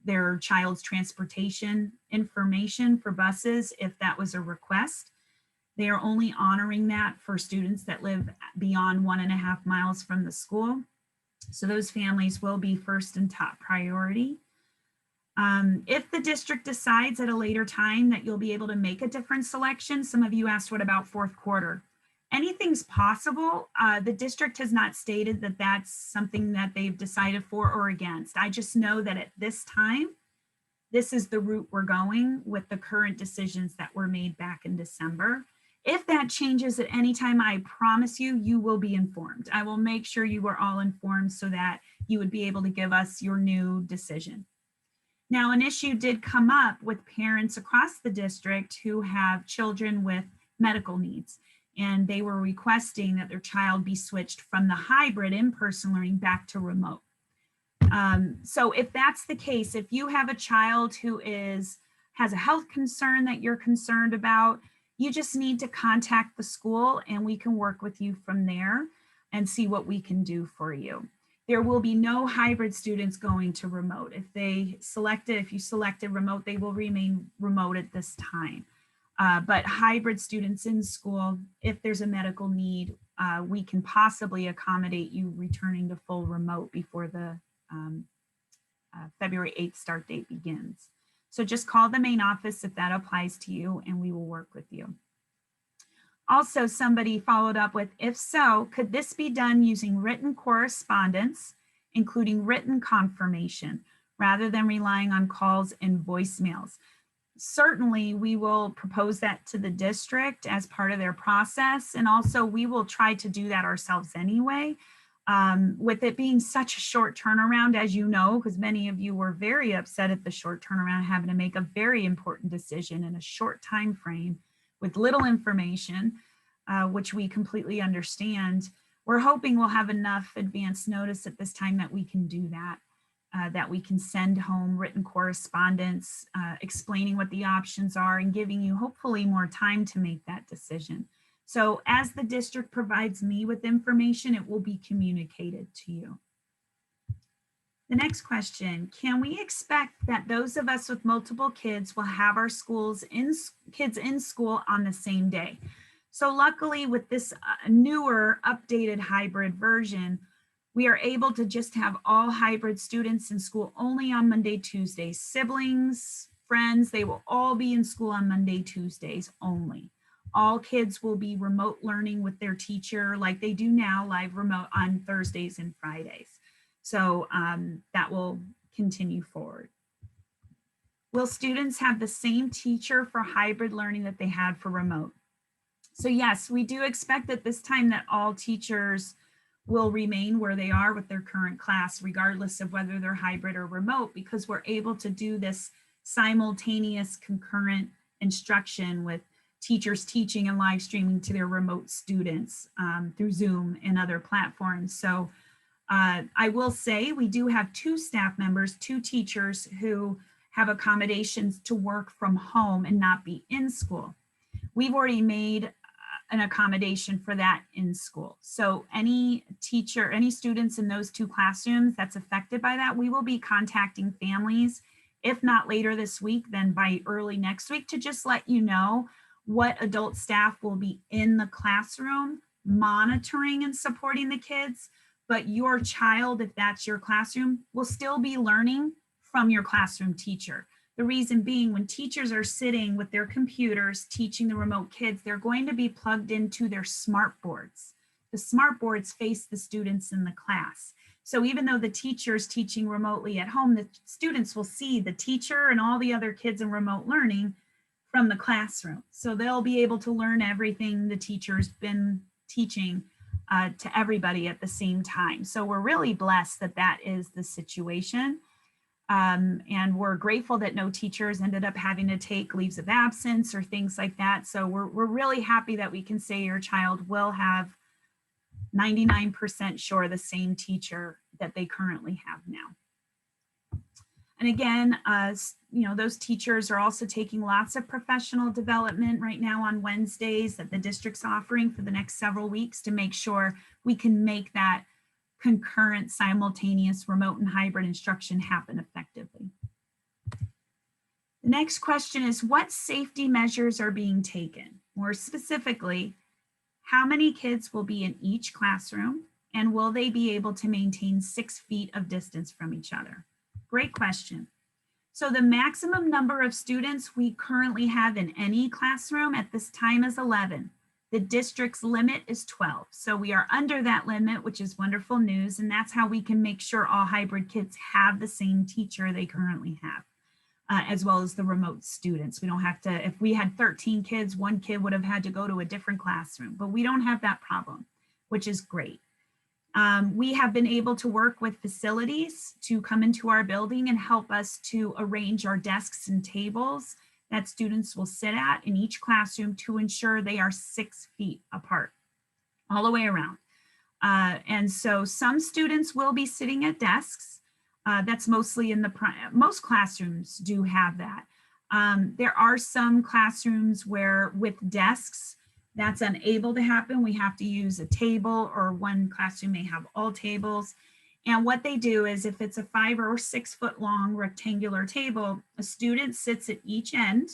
their child's transportation information for buses, if that was a request. They are only honoring that for students that live beyond 1.5 miles from the school. So those families will be first and top priority. If the district decides at a later time that you'll be able to make a different selection, some of you asked, what about Q4? Anything's possible. The district has not stated that that's something that they've decided for or against. I just know that at this time, this is the route we're going with the current decisions that were made back in December. If that changes at any time, I promise you, you will be informed. I will make sure you are all informed so that you would be able to give us your new decision. Now, an issue did come up with parents across the district who have children with medical needs. and they were requesting that their child be switched from the hybrid in-person learning back to remote. So if that's the case, if you have a child who has a health concern that you're concerned about, you just need to contact the school and we can work with you from there and see what we can do for you. There will be no hybrid students going to remote. If you selected remote, they will remain remote at this time. But hybrid students in school, if there's a medical need, we can possibly accommodate you returning to full remote before the February 8th start date begins. So just call the main office if that applies to you and we will work with you. Also, somebody followed up with, if so, could this be done using written correspondence, including written confirmation, rather than relying on calls and voicemails? Certainly, we will propose that to the district as part of their process. And also we will try to do that ourselves anyway. With it being such a short turnaround, as you know, because many of you were very upset at the short turnaround, having to make a very important decision in a short time frame with little information, which we completely understand. We're hoping we'll have enough advance notice at this time that we can do that, that we can send home written correspondence, explaining what the options are and giving you hopefully more time to make that decision. So as the district provides me with information, it will be communicated to you. The next question, can we expect that those of us with multiple kids will have our kids in school on the same day? So luckily with this newer updated hybrid version, we are able to just have all hybrid students in school only on Monday, Tuesdays. Siblings, friends, they will all be in school on Monday, Tuesdays only. All kids will be remote learning with their teacher like they do now, live remote on Thursdays and Fridays. So that will continue forward. Will students have the same teacher for hybrid learning that they had for remote? So yes, we do expect at this time that all teachers will remain where they are with their current class, regardless of whether they're hybrid or remote, because we're able to do this simultaneous concurrent instruction with teachers teaching and live streaming to their remote students through Zoom and other platforms. So I will say we do have 2 staff members, 2 teachers who have accommodations to work from home and not be in school. We've already made an accommodation for that in school. So any teacher, any students in those 2 classrooms that's affected by that, we will be contacting families, if not later this week, then by early next week, to just let you know what adult staff will be in the classroom monitoring and supporting the kids, but your child, if that's your classroom, will still be learning from your classroom teacher. The reason being, when teachers are sitting with their computers teaching the remote kids, they're going to be plugged into their smart boards. The smart boards face the students in the class. So even though the teacher's teaching remotely at home, the students will see the teacher and all the other kids in remote learning from the classroom. So they'll be able to learn everything the teacher's been teaching to everybody at the same time. So we're really blessed that that is the situation. And we're grateful that no teachers ended up having to take leaves of absence or things like that. So we're really happy that we can say your child will have 99% sure the same teacher that they currently have now. And again, those teachers are also taking lots of professional development right now on Wednesdays that the district's offering for the next several weeks to make sure we can make that concurrent, simultaneous, remote and hybrid instruction happen effectively. The next question is, what safety measures are being taken? More specifically, how many kids will be in each classroom, and will they be able to maintain 6 feet of distance from each other? Great question. So the maximum number of students we currently have in any classroom at this time is 11. The district's limit is 12. So we are under that limit, which is wonderful news. And that's how we can make sure all hybrid kids have the same teacher they currently have, as well as the remote students. We don't have to, if we had 13 kids, 1 kid would have had to go to a different classroom, but we don't have that problem, which is great. We have been able to work with facilities to come into our building and help us to arrange our desks and tables that students will sit at in each classroom to ensure they are 6 feet apart all the way around. And so some students will be sitting at desks. That's mostly in most classrooms do have that. There are some classrooms where with desks, that's unable to happen. We have to use a table, or one classroom may have all tables. And what they do is, if it's a 5 or 6 foot long rectangular table, a student sits at each end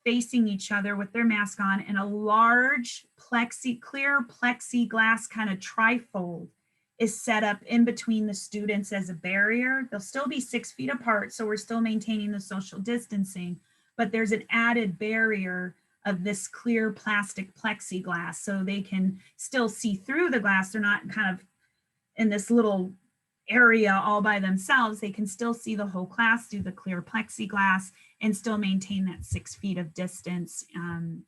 facing each other with their mask on, and a large clear plexiglass kind of trifold is set up in between the students as a barrier. They'll still be 6 feet apart, so we're still maintaining the social distancing, but there's an added barrier of this clear plastic plexiglass so they can still see through the glass. They're not kind of in this little area all by themselves. They can still see the whole class through the clear plexiglass and still maintain that 6 feet of distance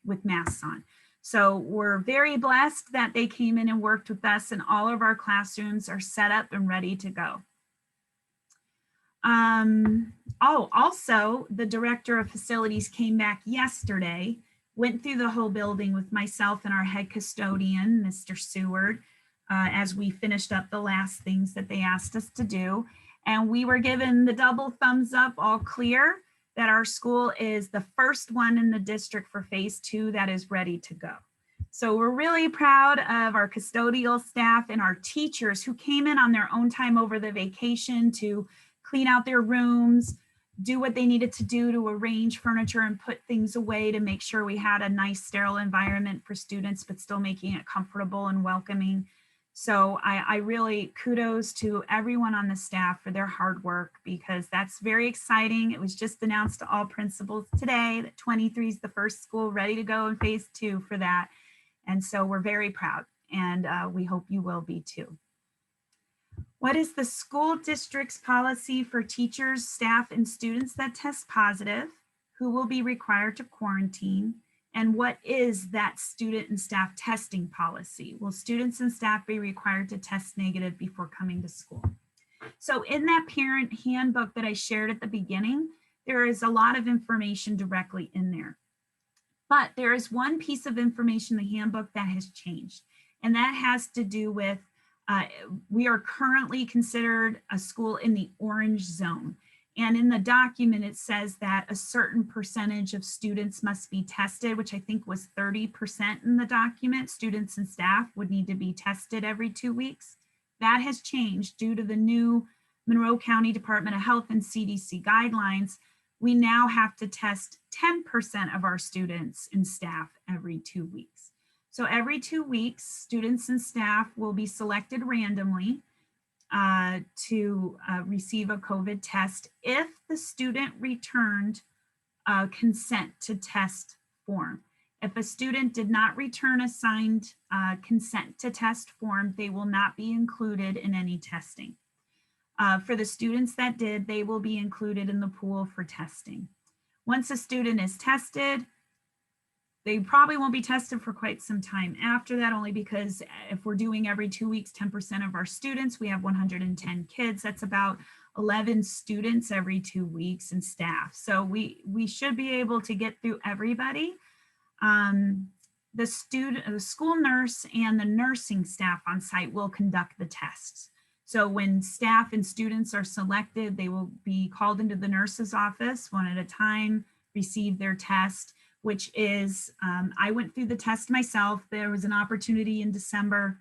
with masks on. So we're very blessed that they came in and worked with us, and all of our classrooms are set up and ready to go. Also, the director of facilities came back yesterday, went through the whole building with myself and our head custodian, Mr. Seward, as we finished up the last things that they asked us to do. And we were given the double thumbs up, all clear, that our school is the first one in the district for phase 2 that is ready to go. So we're really proud of our custodial staff and our teachers who came in on their own time over the vacation to clean out their rooms, do what they needed to do to arrange furniture and put things away to make sure we had a nice sterile environment for students, but still making it comfortable and welcoming. So I really kudos to everyone on the staff for their hard work, because that's very exciting. It was just announced to all principals today that 23 is the first school ready to go in phase 2 for that. And so we're very proud, and we hope you will be too. What is the school district's policy for teachers, staff, and students that test positive? Who will be required to quarantine? And what is that student and staff testing policy? Will students and staff be required to test negative before coming to school? So in that parent handbook that I shared at the beginning, there is a lot of information directly in there. But there is one piece of information in the handbook that has changed, and that has to do with we are currently considered a school in the orange zone. And in the document, it says that a certain percentage of students must be tested, which I think was 30% in the document. Students and staff would need to be tested every 2 weeks. That has changed due to the new Monroe County Department of Health and CDC guidelines. We now have to test 10% of our students and staff every 2 weeks. So every 2 weeks, students and staff will be selected randomly to receive a COVID test if the student returned a consent to test form. If a student did not return a signed consent to test form, they will not be included in any testing. For the students that did, they will be included in the pool for testing. Once a student is tested, they probably won't be tested for quite some time after that, only because if we're doing every 2 weeks, 10% of our students, we have 110 kids. That's about 11 students every 2 weeks and staff. So we should be able to get through everybody. The school nurse and the nursing staff on site will conduct the tests. So when staff and students are selected, they will be called into the nurse's office one at a time, receive their test, which is, I went through the test myself. There was an opportunity in December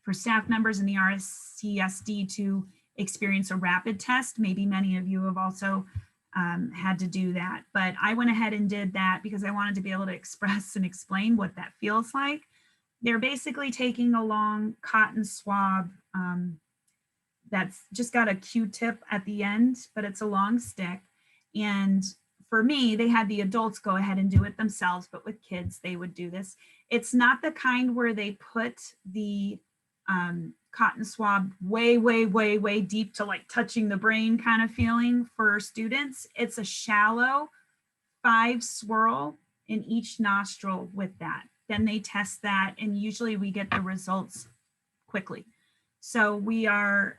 for staff members in the RSCSD to experience a rapid test. Maybe many of you have also had to do that, but I went ahead and did that because I wanted to be able to express and explain what that feels like. They're basically taking a long cotton swab that's just got a Q-tip at the end, but it's a long stick. And for me, they had the adults go ahead and do it themselves, but with kids, they would do this. It's not the kind where they put the cotton swab way, way, way, way deep to like touching the brain kind of feeling for students. It's a shallow 5 swirl in each nostril with that. Then they test that, and usually we get the results quickly. So we are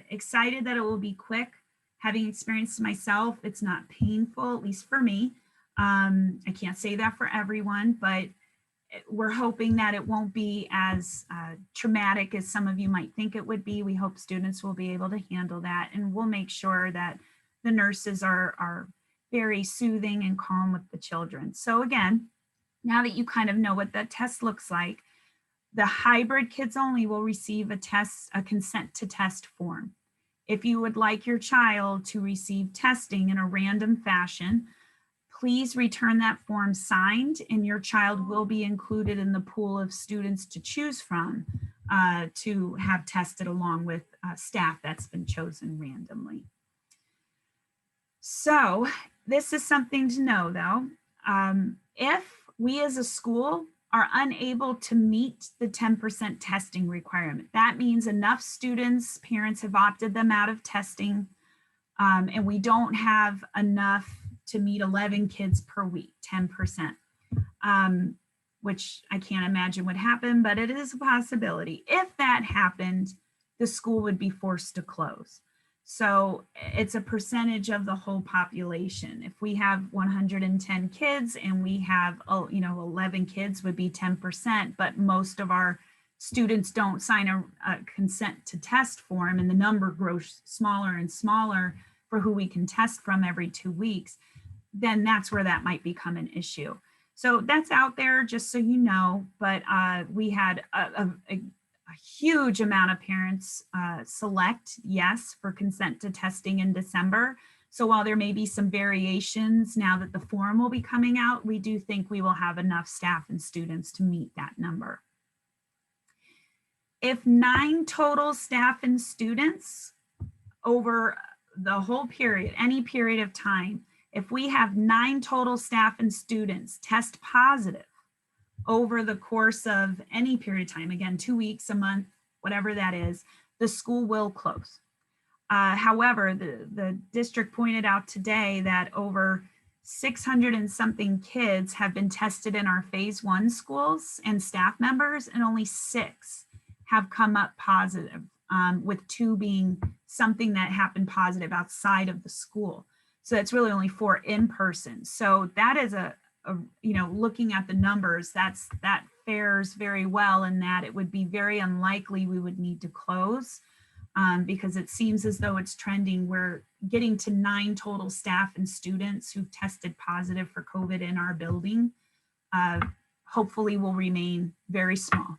excited that it will be quick. Having experienced myself, it's not painful, at least for me. I can't say that for everyone, but we're hoping that it won't be as traumatic as some of you might think it would be. We hope students will be able to handle that, and we'll make sure that the nurses are very soothing and calm with the children. So again, now that you kind of know what that test looks like, the hybrid kids only will receive a consent to test form. If you would like your child to receive testing in a random fashion, please return that form signed, and your child will be included in the pool of students to choose from to have tested along with staff that's been chosen randomly. So this is something to know though. If we as a school are unable to meet the 10% testing requirement, that means enough students, parents have opted them out of testing, and we don't have enough to meet 11 kids per week, 10%, which I can't imagine would happen, but it is a possibility. If that happened, the school would be forced to close. So it's a percentage of the whole population. If we have 110 kids and we have, 11 kids would be 10%, but most of our students don't sign a consent to test form, and the number grows smaller and smaller for who we can test from every 2 weeks, then that's where that might become an issue. So that's out there, just so you know, but we had a huge amount of parents select yes for consent to testing in December. So while there may be some variations now that the form will be coming out, we do think we will have enough staff and students to meet that number. If 9 total staff and students over the whole period, any period of time, if we have 9 total staff and students test positive over the course of any period of time, again, 2 weeks, a month, whatever that is, the school will close. However, the district pointed out today that over 600 and something kids have been tested in our phase 1 schools and staff members, and only 6 have come up positive, with 2 being something that happened positive outside of the school. So that's really only 4 in person. So that is looking at the numbers, that fares very well, in that it would be very unlikely we would need to close, because it seems as though it's trending. We're getting to 9 total staff and students who've tested positive for COVID in our building. Hopefully will remain very small.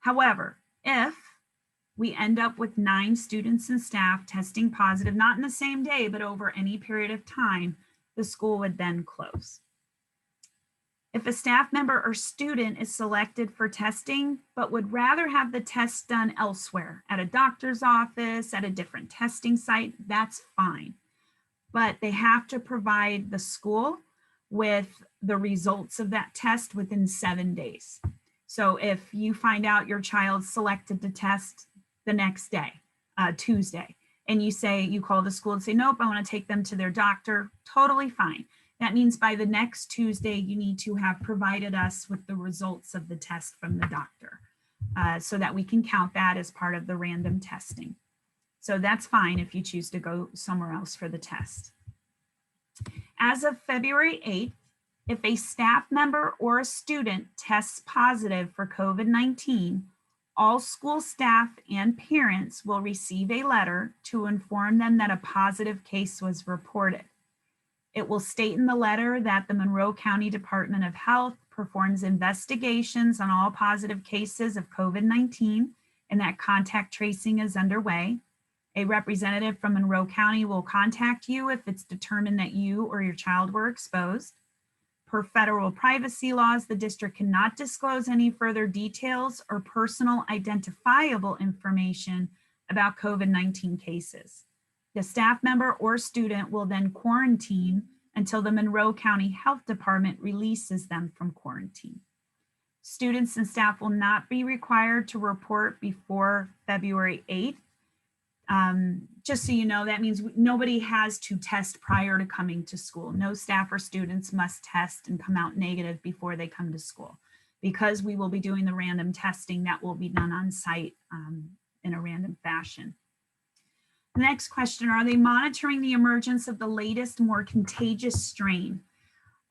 However, if we end up with 9 students and staff testing positive, not in the same day, but over any period of time, the school would then close. If a staff member or student is selected for testing, but would rather have the test done elsewhere, at a doctor's office, at a different testing site, that's fine. But they have to provide the school with the results of that test within 7 days. So if you find out your child selected to test the next day, Tuesday, and you call the school and say, nope, I want to take them to their doctor, totally fine. That means by the next Tuesday, you need to have provided us with the results of the test from the doctor, so that we can count that as part of the random testing. So that's fine if you choose to go somewhere else for the test. As of February 8th, if a staff member or a student tests positive for COVID-19, all school staff and parents will receive a letter to inform them that a positive case was reported. It will state in the letter that the Monroe County Department of Health performs investigations on all positive cases of COVID-19 and that contact tracing is underway. A representative from Monroe County will contact you if it's determined that you or your child were exposed. Per federal privacy laws, the district cannot disclose any further details or personal identifiable information about COVID-19 cases. The staff member or student will then quarantine until the Monroe County Health Department releases them from quarantine. Students and staff will not be required to report before February 8th. Just so you know, that means nobody has to test prior to coming to school. No staff or students must test and come out negative before they come to school. Because we will be doing the random testing, that will be done on site in a random fashion. The next question, are they monitoring the emergence of the latest, more contagious strain?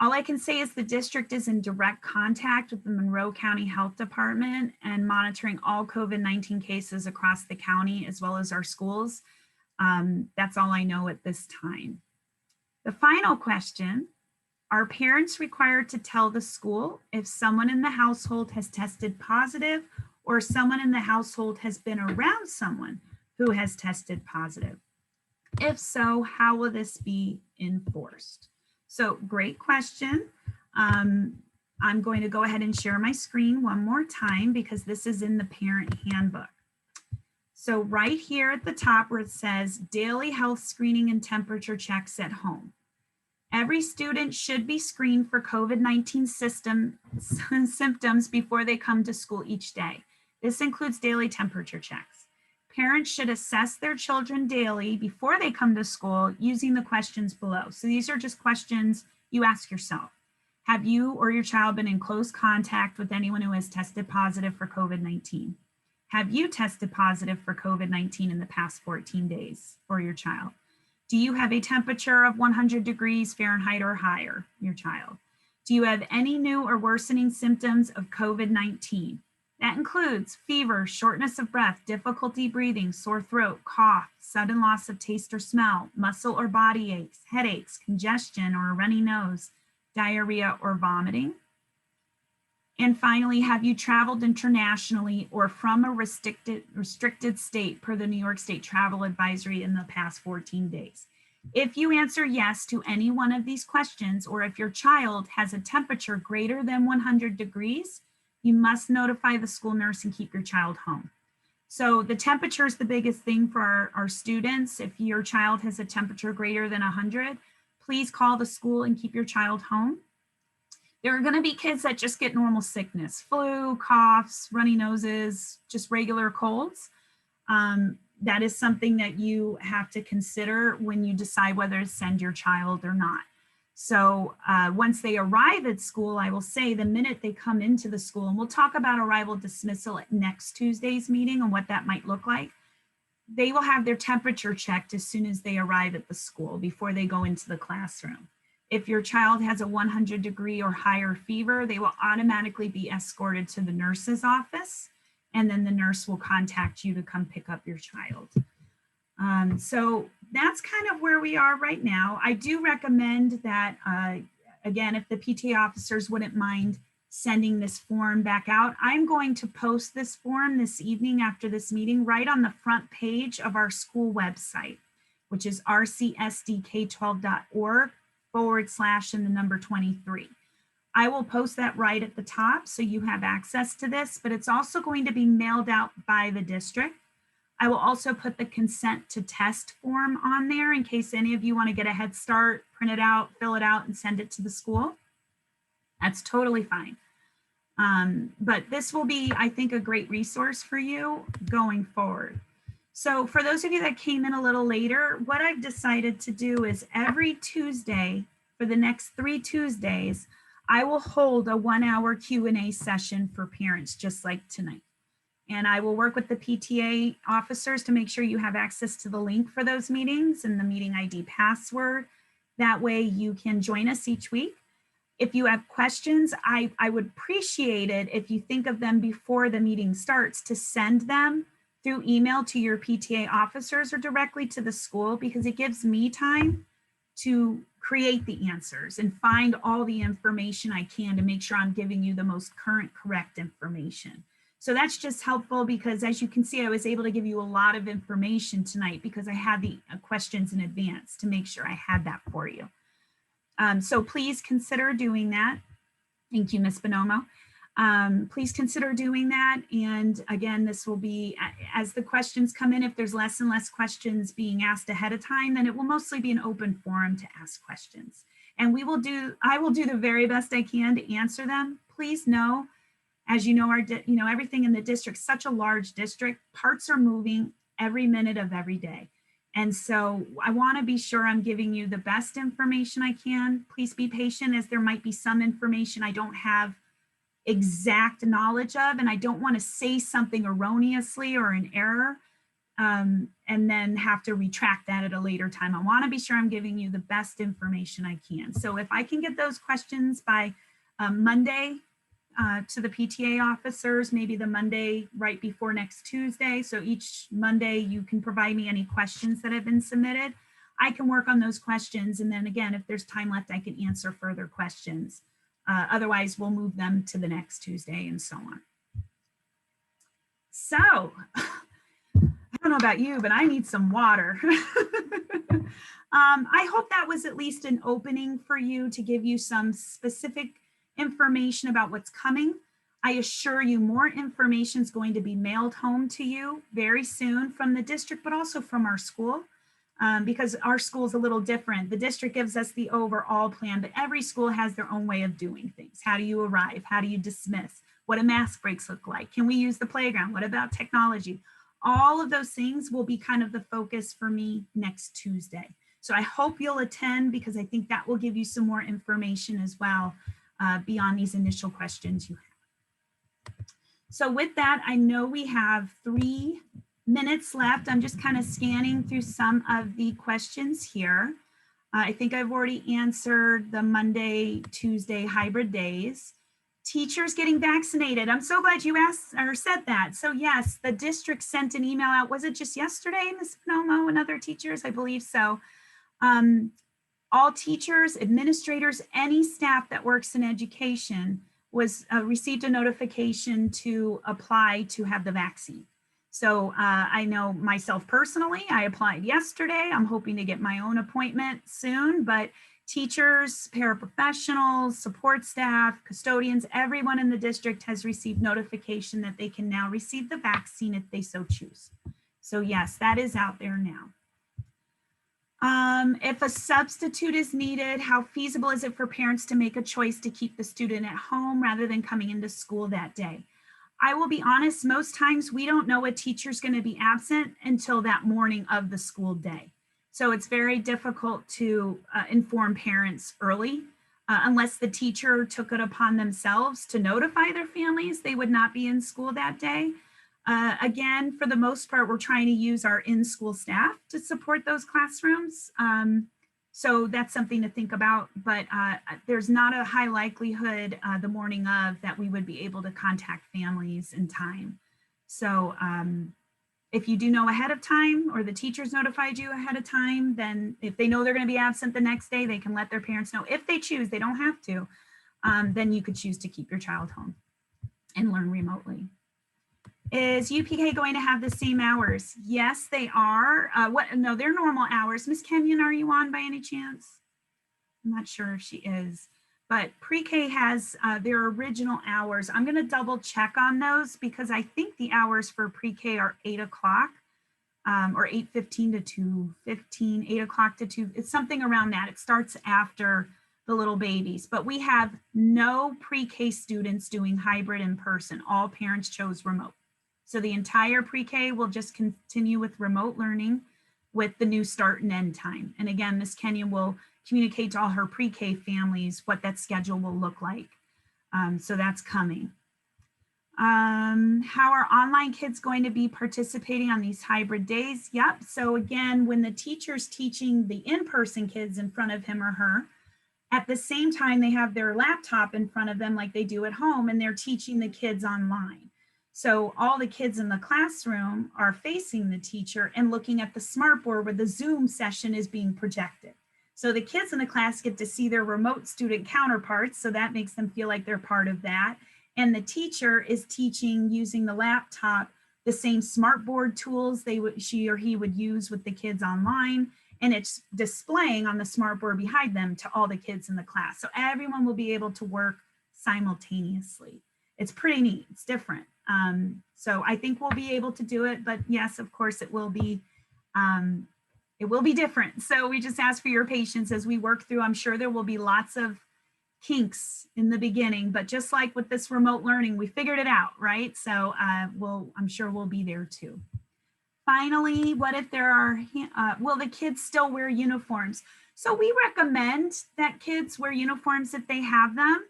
All I can say is the district is in direct contact with the Monroe County Health Department and monitoring all COVID-19 cases across the county as well as our schools. That's all I know at this time. The final question, are parents required to tell the school if someone in the household has tested positive or someone in the household has been around someone who has tested positive? If so, how will this be enforced? So great question. I'm going to go ahead and share my screen one more time because this is in the parent handbook. So right here at the top where it says daily health screening and temperature checks at home. Every student should be screened for COVID-19 symptoms before they come to school each day. This includes daily temperature checks. Parents should assess their children daily before they come to school using the questions below. So these are just questions you ask yourself. Have you or your child been in close contact with anyone who has tested positive for COVID-19? Have you tested positive for COVID-19 in the past 14 days for your child? Do you have a temperature of 100 degrees Fahrenheit or higher, your child? Do you have any new or worsening symptoms of COVID-19? That includes fever, shortness of breath, difficulty breathing, sore throat, cough, sudden loss of taste or smell, muscle or body aches, headaches, congestion or a runny nose, diarrhea or vomiting. And finally, have you traveled internationally or from a restricted state per the New York State Travel Advisory in the past 14 days? If you answer yes to any one of these questions, or if your child has a temperature greater than 100 degrees, you must notify the school nurse and keep your child home. So the temperature is the biggest thing for our students. If your child has a temperature greater than 100, please call the school and keep your child home. There are going to be kids that just get normal sickness, flu, coughs, runny noses, just regular colds. That is something that you have to consider when you decide whether to send your child or not. So once they arrive at school, I will say the minute they come into the school, and we'll talk about arrival dismissal at next Tuesday's meeting and what that might look like, they will have their temperature checked as soon as they arrive at the school before they go into the classroom. If your child has a 100-degree or higher fever, they will automatically be escorted to the nurse's office, and then the nurse will contact you to come pick up your child. So that's kind of where we are right now. I do recommend that, again, if the PTA officers wouldn't mind sending this form back out, I'm going to post this form this evening after this meeting right on the front page of our school website, which is rcsdk12.org. / and the number 23. I will post that right at the top so you have access to this, but it's also going to be mailed out by the district. I will also put the consent to test form on there in case any of you want to get a head start, print it out, fill it out, and send it to the school. That's totally fine. But this will be, I think, a great resource for you going forward. So for those of you that came in a little later, what I've decided to do is every Tuesday for the next 3 Tuesdays, I will hold a 1-hour Q&A session for parents just like tonight. And I will work with the PTA officers to make sure you have access to the link for those meetings and the meeting ID password. That way you can join us each week. If you have questions, I would appreciate it if you think of them before the meeting starts to send them through email to your PTA officers or directly to the school, because it gives me time to create the answers and find all the information I can to make sure I'm giving you the most current, correct information. So that's just helpful because, as you can see, I was able to give you a lot of information tonight because I had the questions in advance to make sure I had that for you. So please consider doing that. Thank you, Ms. Bonomo. Please consider doing that. And again, this will be, as the questions come in, if there's less and less questions being asked ahead of time, then it will mostly be an open forum to ask questions. And I will do the very best I can to answer them. Please know, as you know, everything in the district, such a large district, parts are moving every minute of every day. And so I want to be sure I'm giving you the best information I can. Please be patient, as there might be some information I don't have exact knowledge of, and I don't want to say something erroneously or in error. and then have to retract that at a later time. I want to be sure I'm giving you the best information I can. So if I can get those questions by Monday to the PTA officers, maybe the Monday right before next Tuesday. So each Monday you can provide me any questions that have been submitted. I can work on those questions. And then again, if there's time left, I can answer further questions. Otherwise, we'll move them to the next Tuesday and so on. So I don't know about you, but I need some water. I hope that was at least an opening for you to give you some specific information about what's coming. I assure you more information is going to be mailed home to you very soon from the district, but also from our school, because our school is a little different. The district gives us the overall plan, but every school has their own way of doing things. How do you arrive? How do you dismiss? What do mask breaks look like? Can we use the playground? What about technology? All of those things will be kind of the focus for me next Tuesday. So I hope you'll attend, because I think that will give you some more information as well beyond these initial questions you have. So with that, I know we have 3 minutes left. I'm just kind of scanning through some of the questions here. I think I've already answered the Monday, Tuesday hybrid days. Teachers getting vaccinated. I'm so glad you asked or said that. So yes, the district sent an email out. Was it just yesterday, Ms. Panomo and other teachers? I believe so. All teachers, administrators, any staff that works in education was received a notification to apply to have the vaccine. So I know myself personally, I applied yesterday. I'm hoping to get my own appointment soon, but teachers, paraprofessionals, support staff, custodians, everyone in the district has received notification that they can now receive the vaccine if they so choose. So yes, that is out there now. If a substitute is needed, how feasible is it for parents to make a choice to keep the student at home rather than coming into school that day? I will be honest, most times we don't know a teacher's going to be absent until that morning of the school day. So it's very difficult to inform parents early. Unless the teacher took it upon themselves to notify their families, they would not be in school that day. Again, for the most part, we're trying to use our in-school staff to support those classrooms. So that's something to think about, but there's not a high likelihood the morning of that we would be able to contact families in time. So if you do know ahead of time, or the teachers notified you ahead of time, then if they know they're going to be absent the next day, they can let their parents know. If they choose, they don't have to, then you could choose to keep your child home and learn remotely. Is UPK going to have the same hours? Yes, they are. No, they're normal hours. Miss Kenyon, are you on by any chance? I'm not sure if she is, but pre-K has their original hours. I'm going to double check on those, because I think the hours for pre-K are 8 o'clock or 8:15 to 2:15, 8 o'clock to 2. It's something around that. It starts after the little babies, but we have no pre-K students doing hybrid in person. All parents chose remote. So the entire pre-K will just continue with remote learning with the new start and end time. And again, Ms. Kenyon will communicate to all her pre-K families what that schedule will look like. So that's coming. How are online kids going to be participating on these hybrid days? Yep. So again, when the teacher's teaching the in-person kids in front of him or her, at the same time, they have their laptop in front of them like they do at home, and they're teaching the kids online. So all the kids in the classroom are facing the teacher and looking at the smartboard where the Zoom session is being projected. So the kids in the class get to see their remote student counterparts, so that makes them feel like they're part of that. And the teacher is teaching using the laptop the same smartboard tools she or he would use with the kids online, and it's displaying on the smartboard behind them to all the kids in the class. So everyone will be able to work simultaneously. It's pretty neat, it's different. So I think we'll be able to do it, but yes, of course it will be different. So we just ask for your patience as we work through. I'm sure there will be lots of kinks in the beginning, but just like with this remote learning, we figured it out, right? So I'm sure we'll be there too. Finally, what if there are, will the kids still wear uniforms? So we recommend that kids wear uniforms if they have them.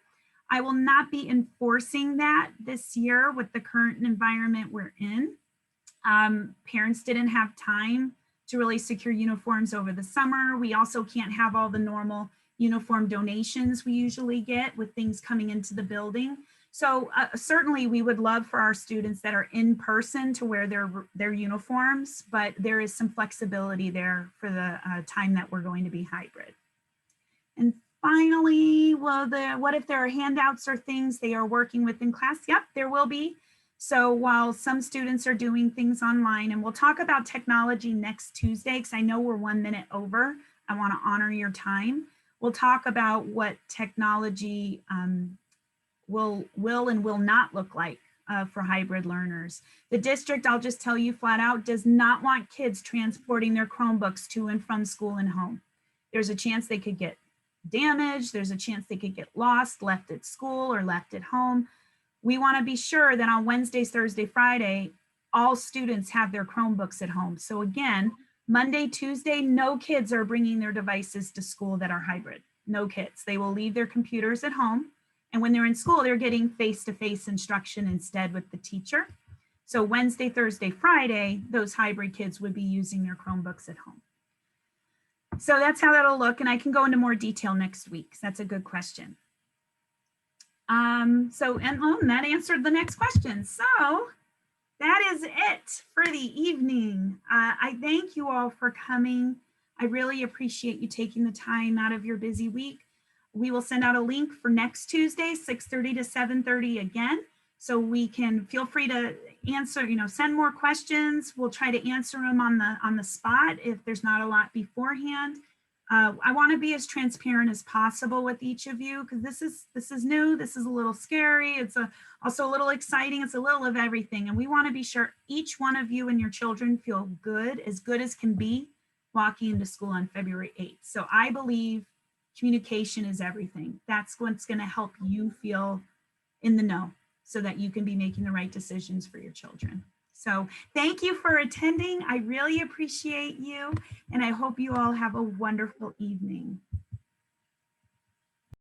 I will not be enforcing that this year with the current environment we're in. Parents didn't have time to really secure uniforms over the summer. We also can't have all the normal uniform donations we usually get with things coming into the building. So certainly we would love for our students that are in person to wear their uniforms, but there is some flexibility there for the time that we're going to be hybrid. And finally, well, what if there are handouts or things they are working with in class? Yep, there will be. So while some students are doing things online, and we'll talk about technology next Tuesday, because I know we're 1 minute over. I want to honor your time. We'll talk about what technology will and will not look like for hybrid learners. The district, I'll just tell you flat out, does not want kids transporting their Chromebooks to and from school and home. There's a chance they could get damaged. There's a chance they could get lost, left at school or left at home. We want to be sure that on Wednesdays, Thursday, Friday, all students have their Chromebooks at home. So again, Monday, Tuesday, no kids are bringing their devices to school that are hybrid. No kids. They will leave their computers at home. And when they're in school, they're getting face-to-face instruction instead with the teacher. So Wednesday, Thursday, Friday, those hybrid kids would be using their Chromebooks at home. So that's how that'll look. And I can go into more detail next week. That's a good question. And that answered the next question. So that is it for the evening. I thank you all for coming. I really appreciate you taking the time out of your busy week. We will send out a link for next Tuesday, 6:30 to 7:30 again. So we can feel free to answer, send more questions. We'll try to answer them on the spot if there's not a lot beforehand. I want to be as transparent as possible with each of you because this is new. This is a little scary. It's also a little exciting. It's a little of everything. And we want to be sure each one of you and your children feel good as can be walking into school on February 8th. So I believe communication is everything. That's what's going to help you feel in the know so that you can be making the right decisions for your children. So thank you for attending. I really appreciate you, and I hope you all have a wonderful evening.